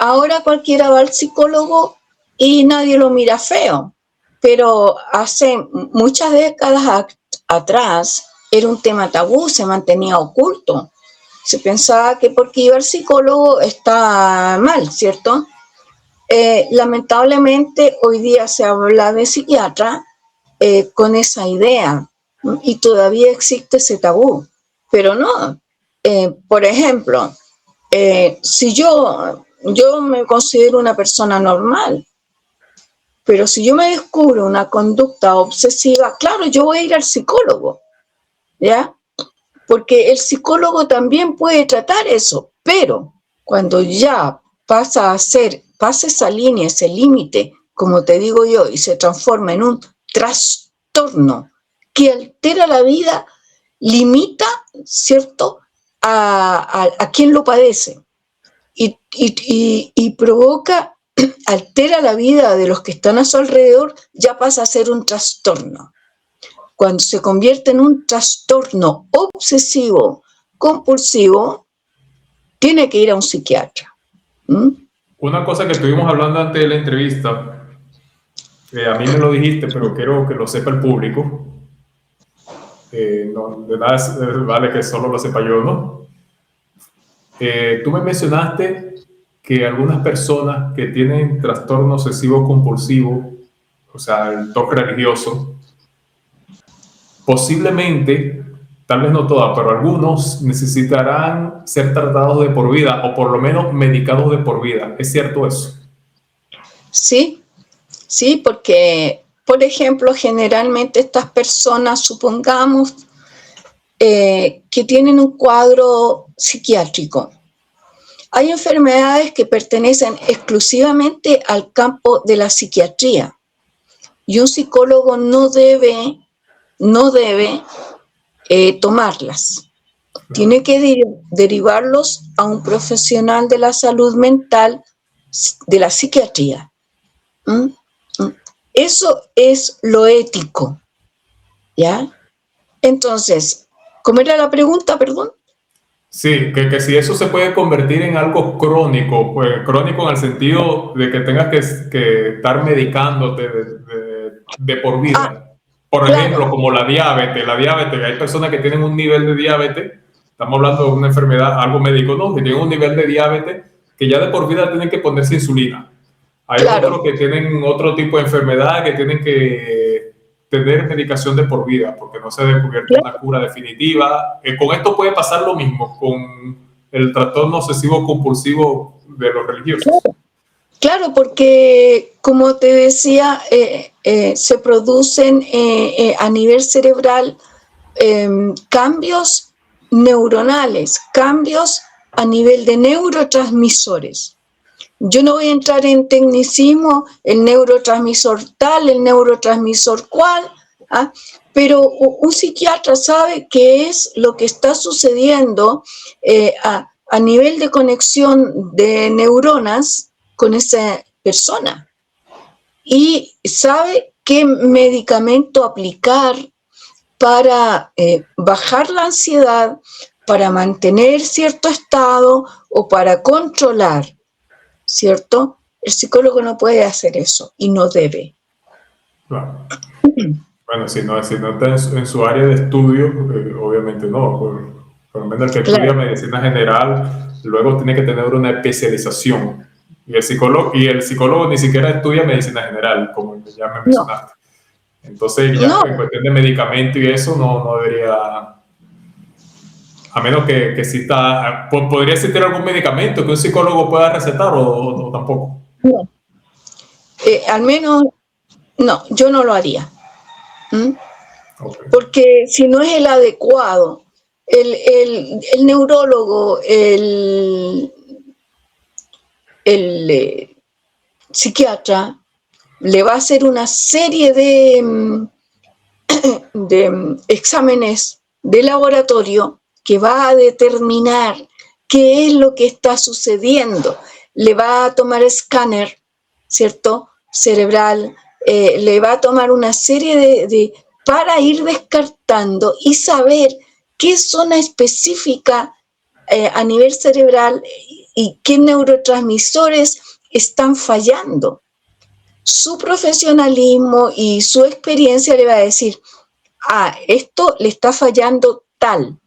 Speaker 1: Ahora cualquiera va al psicólogo y nadie lo mira feo, pero hace muchas décadas atrás era un tema tabú, se mantenía oculto. Se pensaba que porque iba al psicólogo está mal, ¿cierto? Lamentablemente hoy día se habla de psiquiatra con esa idea, ¿no? Y todavía existe ese tabú, pero no. Por ejemplo, si yo me considero una persona normal, pero si yo me descubro una conducta obsesiva, claro, yo voy a ir al psicólogo, ¿ya? Porque el psicólogo también puede tratar eso, pero cuando ya pasa esa línea, ese límite, como te digo yo, y se transforma en un trastorno que altera la vida, limita, ¿cierto?, a quien lo padece y provoca, altera la vida de los que están a su alrededor, ya pasa a ser un trastorno. Cuando se convierte en un trastorno obsesivo compulsivo, tiene que ir a un psiquiatra.
Speaker 2: Una cosa que estuvimos hablando antes de la entrevista, a mí me lo dijiste, pero quiero que lo sepa el público. No, de nada vale que solo lo sepa yo, ¿no? Tú me mencionaste que algunas personas que tienen trastorno obsesivo compulsivo, o sea, el TOC religioso, posiblemente, tal vez no todas, pero algunos necesitarán ser tratados de por vida o por lo menos medicados de por vida. ¿Es cierto eso?
Speaker 1: Sí, sí, porque, por ejemplo, generalmente estas personas, supongamos, que tienen un cuadro psiquiátrico. Hay enfermedades que pertenecen exclusivamente al campo de la psiquiatría y un psicólogo no debe tomarlas. Tiene que derivarlos a un profesional de la salud mental, de la psiquiatría. Eso es lo ético, ¿ya? Entonces, ¿cómo era la pregunta, perdón?
Speaker 2: Sí, que si eso se puede convertir en algo crónico, pues crónico en el sentido de que tengas que estar medicándote de por vida. Por ejemplo,
Speaker 1: Claro.
Speaker 2: como la diabetes, hay personas que tienen un nivel de diabetes, estamos hablando de una enfermedad, algo médico, ¿no? Que tienen un nivel de diabetes que ya de por vida tienen que ponerse insulina. Hay otros que tienen otro tipo de enfermedad que tienen que tener medicación de por vida porque no se ha descubierto una cura definitiva. Con esto puede pasar lo mismo con el trastorno obsesivo compulsivo de los religiosos.
Speaker 1: Claro, porque como te decía, se producen a nivel cerebral cambios neuronales, cambios a nivel de neurotransmisores. Yo no voy a entrar en tecnicismo, el neurotransmisor tal, el neurotransmisor cual, ¿ah? Pero un psiquiatra sabe qué es lo que está sucediendo a nivel de conexión de neuronas con esa persona y sabe qué medicamento aplicar para bajar la ansiedad, para mantener cierto estado o para controlar, ¿cierto? El psicólogo no puede hacer eso y no debe.
Speaker 2: Claro. Bueno, si no está en su área de estudio, obviamente no. Por lo menos el que estudia medicina general, luego tiene que tener una especialización. Y el psicólogo ni siquiera estudia medicina general, como ya me mencionaste. Entonces ya
Speaker 1: No,
Speaker 2: en cuestión de medicamento y eso no debería, a menos que exista, ¿podría existir algún medicamento que un psicólogo pueda recetar o tampoco?
Speaker 1: no. Al menos, no, yo no lo haría. ¿Mm?
Speaker 2: Okay.
Speaker 1: Porque si no es el adecuado, el neurólogo, el psiquiatra, le va a hacer una serie de exámenes de laboratorio que va a determinar qué es lo que está sucediendo. Le va a tomar escáner, ¿cierto? Cerebral, le va a tomar una serie para ir descartando y saber qué zona específica a nivel cerebral y qué neurotransmisores están fallando. Su profesionalismo y su experiencia le va a decir, esto le está fallando tal,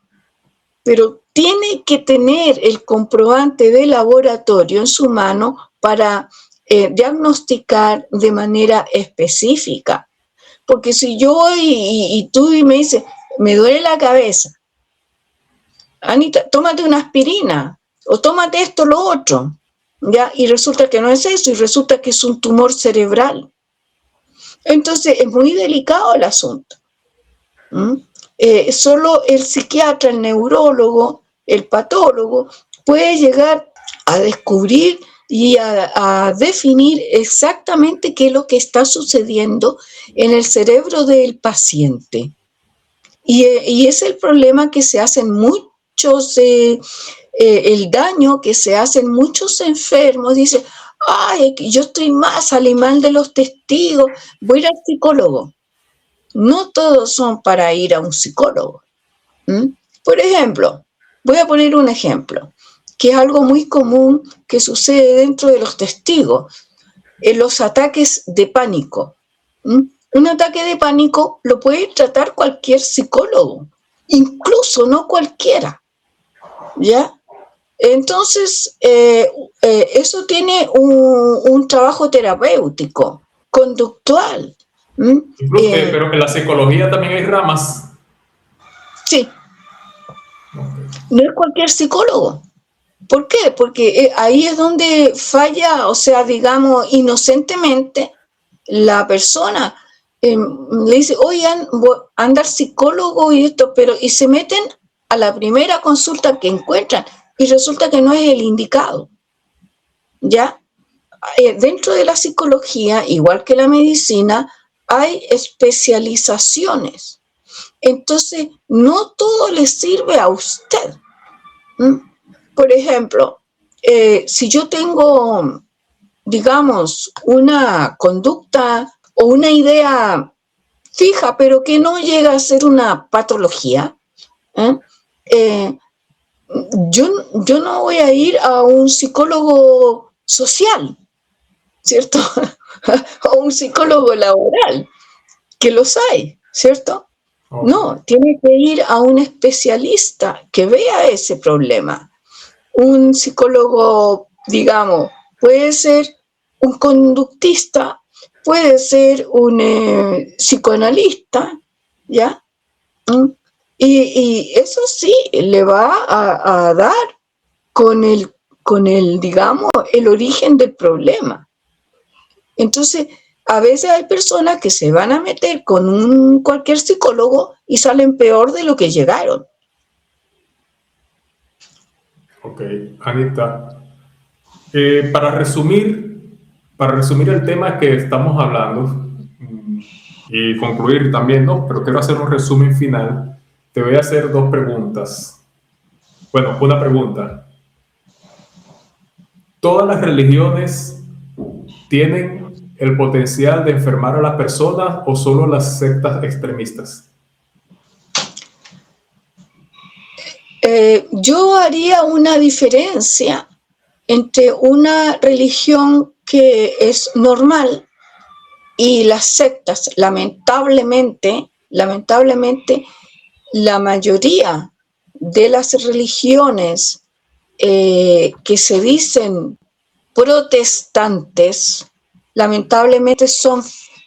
Speaker 1: pero tiene que tener el comprobante de laboratorio en su mano para diagnosticar de manera específica. Porque si yo voy y tú me dices, me duele la cabeza, Anita, tómate una aspirina o tómate esto, lo otro, ¿ya? Y resulta que no es eso y resulta que es un tumor cerebral. Entonces es muy delicado el asunto. Solo el psiquiatra, el neurólogo, el patólogo puede llegar a descubrir y a definir exactamente qué es lo que está sucediendo en el cerebro del paciente. Y es el problema que se hacen muchos, el daño que se hacen muchos enfermos. Dicen, ay, yo estoy salí mal de los testigos, voy a ir al psicólogo. No todos son para ir a un psicólogo. Por ejemplo, voy a poner un ejemplo, que es algo muy común que sucede dentro de los testigos, en los ataques de pánico. Un ataque de pánico lo puede tratar cualquier psicólogo, incluso no cualquiera, ¿ya? Entonces, eso tiene un trabajo terapéutico, conductual.
Speaker 2: Incluso, pero en la psicología también hay ramas.
Speaker 1: Sí,
Speaker 2: Okay.
Speaker 1: no es cualquier psicólogo. ¿Por qué? Porque ahí es donde falla, o sea, digamos, inocentemente, la persona le dice, oigan, anda al psicólogo y esto, y se meten a la primera consulta que encuentran y resulta que no es el indicado. ¿Ya? Dentro de la psicología, igual que la medicina, hay especializaciones. Entonces, no todo le sirve a usted. Por ejemplo, si yo tengo, digamos, una conducta o una idea fija, pero que no llega a ser una patología, yo no voy a ir a un psicólogo social, ¿cierto? O un psicólogo laboral, que los hay, ¿cierto? Okay. No, tiene que ir a un especialista que vea ese problema. Un psicólogo, digamos, puede ser un conductista, puede ser un psicoanalista, ¿ya? Y eso sí, le va a dar con el, digamos, el origen del problema. Entonces, a veces hay personas que se van a meter con cualquier psicólogo y salen peor de lo que llegaron.
Speaker 2: Ok, Anita. Para resumir el tema que estamos hablando y concluir también, ¿no? Pero quiero hacer un resumen final. Te voy a hacer dos preguntas. Bueno, una pregunta. ¿Todas las religiones tienen el potencial de enfermar a las personas o solo las sectas extremistas?
Speaker 1: Yo haría una diferencia entre una religión que es normal y las sectas. Lamentablemente, la mayoría de las religiones que se dicen protestantes, lamentablemente son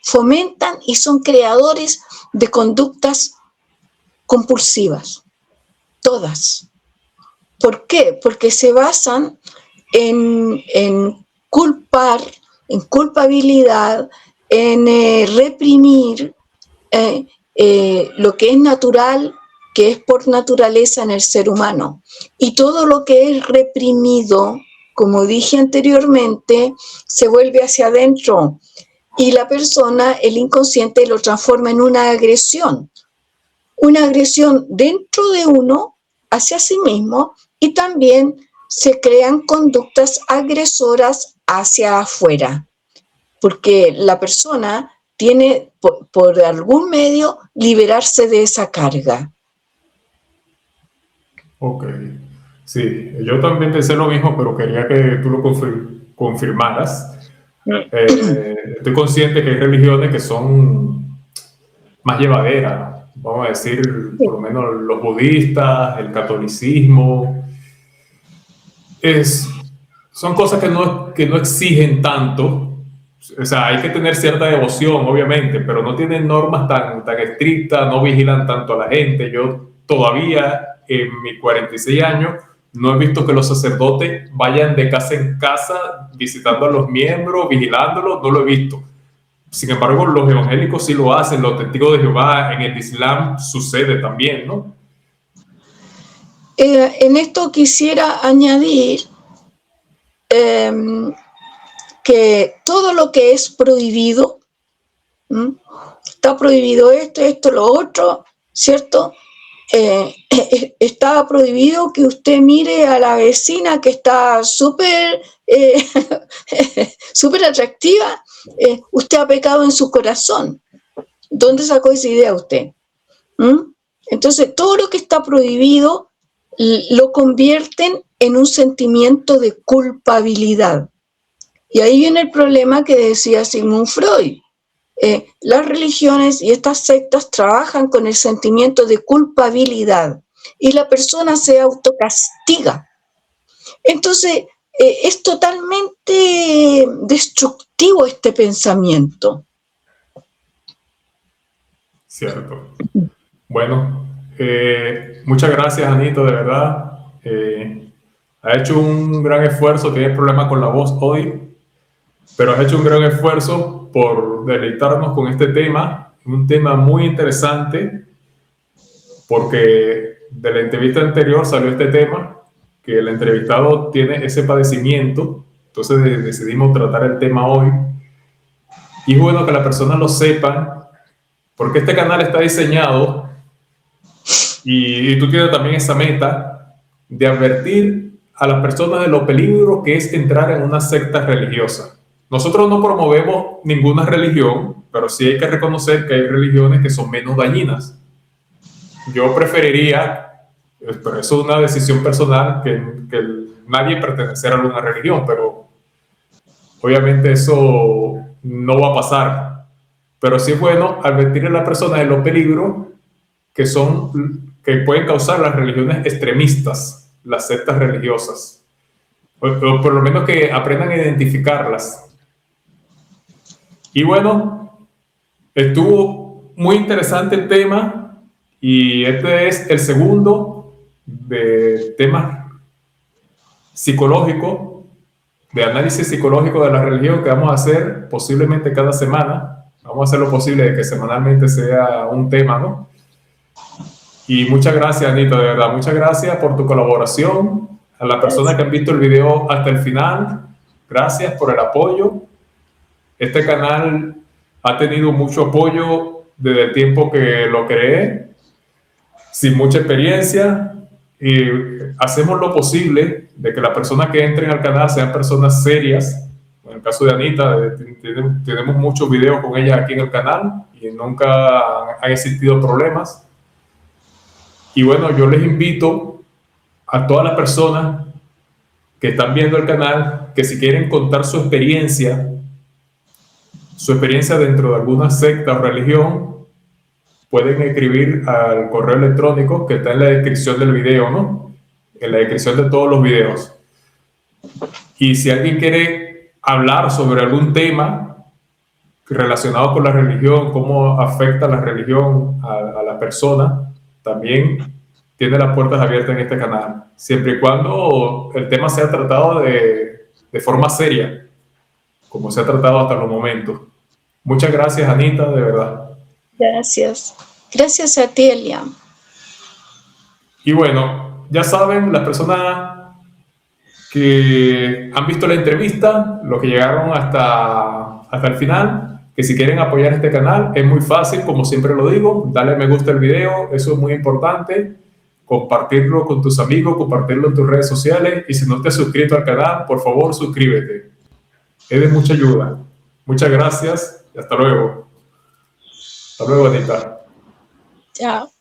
Speaker 1: fomentan y son creadores de conductas compulsivas. Todas. ¿Por qué? Porque se basan en culpar, en culpabilidad, en reprimir lo que es natural, que es por naturaleza en el ser humano. Y todo lo que es reprimido, como dije anteriormente, se vuelve hacia adentro y la persona, el inconsciente, lo transforma en una agresión dentro de uno hacia sí mismo, y también se crean conductas agresoras hacia afuera, porque la persona tiene por algún medio liberarse de esa carga.
Speaker 2: Ok, sí, yo también pensé lo mismo, pero quería que tú lo confirmaras. Estoy consciente que hay religiones que son más llevaderas, vamos a decir, por lo menos los budistas, el catolicismo. Son cosas que no exigen tanto. O sea, hay que tener cierta devoción, obviamente, pero no tienen normas tan estrictas, no vigilan tanto a la gente. Yo todavía, en mis 46 años, no he visto que los sacerdotes vayan de casa en casa visitando a los miembros, vigilándolos, no lo he visto. Sin embargo, los evangélicos sí lo hacen, los testigos de Jehová, en el Islam sucede también, ¿no?
Speaker 1: En esto quisiera añadir que todo lo que es prohibido, está prohibido esto, lo otro, ¿cierto? Está prohibido que usted mire a la vecina que está súper súper atractiva, usted ha pecado en su corazón. ¿Dónde sacó esa idea usted? Entonces, todo lo que está prohibido lo convierten en un sentimiento de culpabilidad. Y ahí viene el problema que decía Sigmund Freud. Las religiones y estas sectas trabajan con el sentimiento de culpabilidad y la persona se autocastiga. Entonces, es totalmente destructivo este pensamiento.
Speaker 2: Cierto. Bueno, muchas gracias, Anito, de verdad. Ha hecho un gran esfuerzo, tiene problemas con la voz hoy, pero has hecho un gran esfuerzo por deleitarnos con este tema, un tema muy interesante, porque de la entrevista anterior salió este tema, que el entrevistado tiene ese padecimiento, entonces decidimos tratar el tema hoy. Y es bueno que las personas lo sepan, porque este canal está diseñado, y tú tienes también esa meta, de advertir a las personas de lo peligroso que es entrar en una secta religiosa. Nosotros no promovemos ninguna religión, pero sí hay que reconocer que hay religiones que son menos dañinas. Yo preferiría, pero eso es una decisión personal, que nadie perteneciera a alguna religión, pero obviamente eso no va a pasar. Pero sí es bueno advertir a las personas de los peligros que pueden causar las religiones extremistas, las sectas religiosas, o por lo menos que aprendan a identificarlas. Y bueno, estuvo muy interesante el tema, y este es el segundo de temas psicológicos, de análisis psicológico de la religión, que vamos a hacer posiblemente cada semana. Vamos a hacer lo posible de que semanalmente sea un tema, ¿no? Y muchas gracias, Anita, de verdad, muchas gracias por tu colaboración. A las personas que han visto el video hasta el final, gracias por el apoyo. Este canal ha tenido mucho apoyo desde el tiempo que lo creé, sin mucha experiencia, y hacemos lo posible de que las personas que entren al canal sean personas serias. En el caso de Anita, tenemos muchos videos con ella aquí en el canal y nunca han existido problemas. Y bueno, yo les invito a todas las personas que están viendo el canal, que si quieren contar su experiencia dentro de alguna secta o religión, pueden escribir al correo electrónico que está en la descripción del video, ¿no? En la descripción de todos los videos. Y si alguien quiere hablar sobre algún tema, relacionado con la religión, cómo afecta la religión a la persona, también tiene las puertas abiertas en este canal, siempre y cuando el tema sea tratado de forma seria, como se ha tratado hasta los momentos. Muchas gracias, Anita, de verdad.
Speaker 1: Gracias. Gracias a ti, Eliam.
Speaker 2: Y bueno, ya saben, las personas que han visto la entrevista, los que llegaron hasta el final, que si quieren apoyar este canal, es muy fácil, como siempre lo digo, dale me gusta al video, eso es muy importante, compartirlo con tus amigos, compartirlo en tus redes sociales, y si no te has suscrito al canal, por favor, suscríbete. Es de mucha ayuda. Muchas gracias y hasta luego. Hasta luego, Anita.
Speaker 1: Chao.